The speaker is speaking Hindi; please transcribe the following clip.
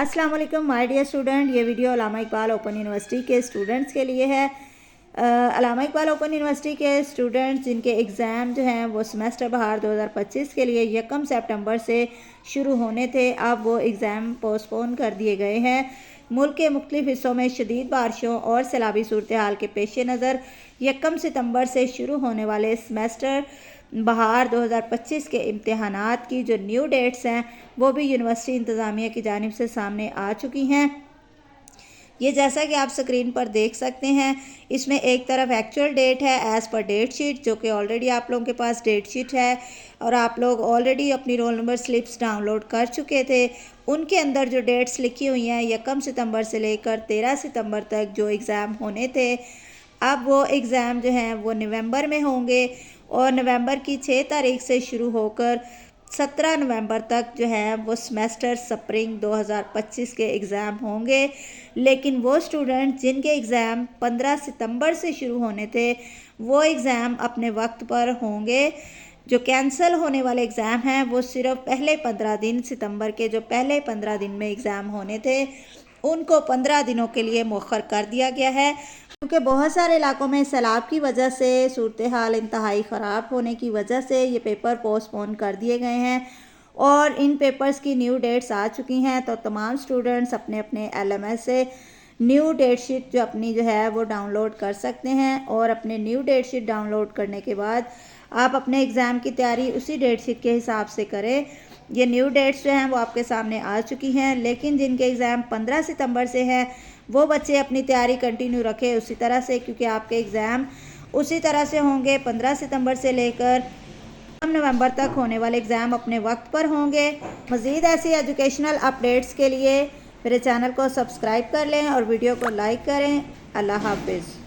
अस्सलाम वालेकुम माय डियर स्टूडेंट। ये वीडियो अल्लामा इकबाल ओपन यूनिवर्सिटी के स्टूडेंट्स के लिए है। अल्लामा इकबाल ओपन यूनिवर्सिटी के स्टूडेंट्स जिनके एग्ज़ाम जो हैं वो सेमेस्टर बहार 2025 के लिए 1 सितंबर से शुरू होने थे, अब वो एग्ज़ाम पोस्टपोन कर दिए गए हैं। मुल्क के मुख्तलिफ हिस्सों में शदीद बारिशों और सैलाबी सूरत हाल के पेश नज़र 1 सितंबर से शुरू होने वाले सेमेस्टर बहार 2025 के इम्तहानात की जो न्यू डेट्स हैं वो भी यूनिवर्सिटी इंतज़ामिया की जानिब से सामने आ चुकी हैं। ये जैसा कि आप स्क्रीन पर देख सकते हैं, इसमें एक तरफ एक्चुअल डेट है एज़ पर डेट शीट, जो कि ऑलरेडी आप लोगों के पास डेट शीट है और आप लोग ऑलरेडी अपनी रोल नंबर स्लिप्स डाउनलोड कर चुके थे। उनके अंदर जो डेट्स लिखी हुई हैं 1 सितंबर से लेकर 13 सितंबर तक जो एग्ज़ाम होने थे, अब वो एग्ज़ाम जो हैं वो नवंबर में होंगे और नवंबर की 6 तारीख से शुरू होकर 17 नवंबर तक जो है वो सेमेस्टर स्प्रिंग 2025 के एग्ज़ाम होंगे। लेकिन वो स्टूडेंट जिनके एग्ज़ाम 15 सितंबर से शुरू होने थे वो एग्ज़ाम अपने वक्त पर होंगे। जो कैंसिल होने वाले एग्ज़ाम हैं वो सिर्फ पहले 15 दिन, सितंबर के जो पहले 15 दिन में एग्ज़ाम होने थे उनको 15 दिनों के लिए मौखर कर दिया गया है, क्योंकि बहुत सारे इलाकों में सैलाब की वजह से सूरत हाल इंतहाई ख़राब होने की वजह से ये पेपर पोस्टपोन कर दिए गए हैं और इन पेपर्स की न्यू डेट्स आ चुकी हैं। तो तमाम स्टूडेंट्स अपने अपने LMS से न्यू डेट शीट जो अपनी जो है वो डाउनलोड कर सकते हैं और अपने न्यू डेट शीट डाउनलोड करने के बाद आप अपने एग्ज़ाम की तैयारी उसी डेट शीट के हिसाब से करें। ये न्यू डेट्स जो हैं वो आपके सामने आ चुकी हैं, लेकिन जिनके एग्ज़ाम 15 सितंबर से है वो बच्चे अपनी तैयारी कंटिन्यू रखें उसी तरह से, क्योंकि आपके एग्ज़ाम उसी तरह से होंगे। 15 सितंबर से लेकर नवंबर तक होने वाले एग्ज़ाम अपने वक्त पर होंगे। मज़ीद ऐसी एजुकेशनल अपडेट्स के लिए मेरे चैनल को सब्सक्राइब कर लें और वीडियो को लाइक करें। अल्लाह हाफिज़।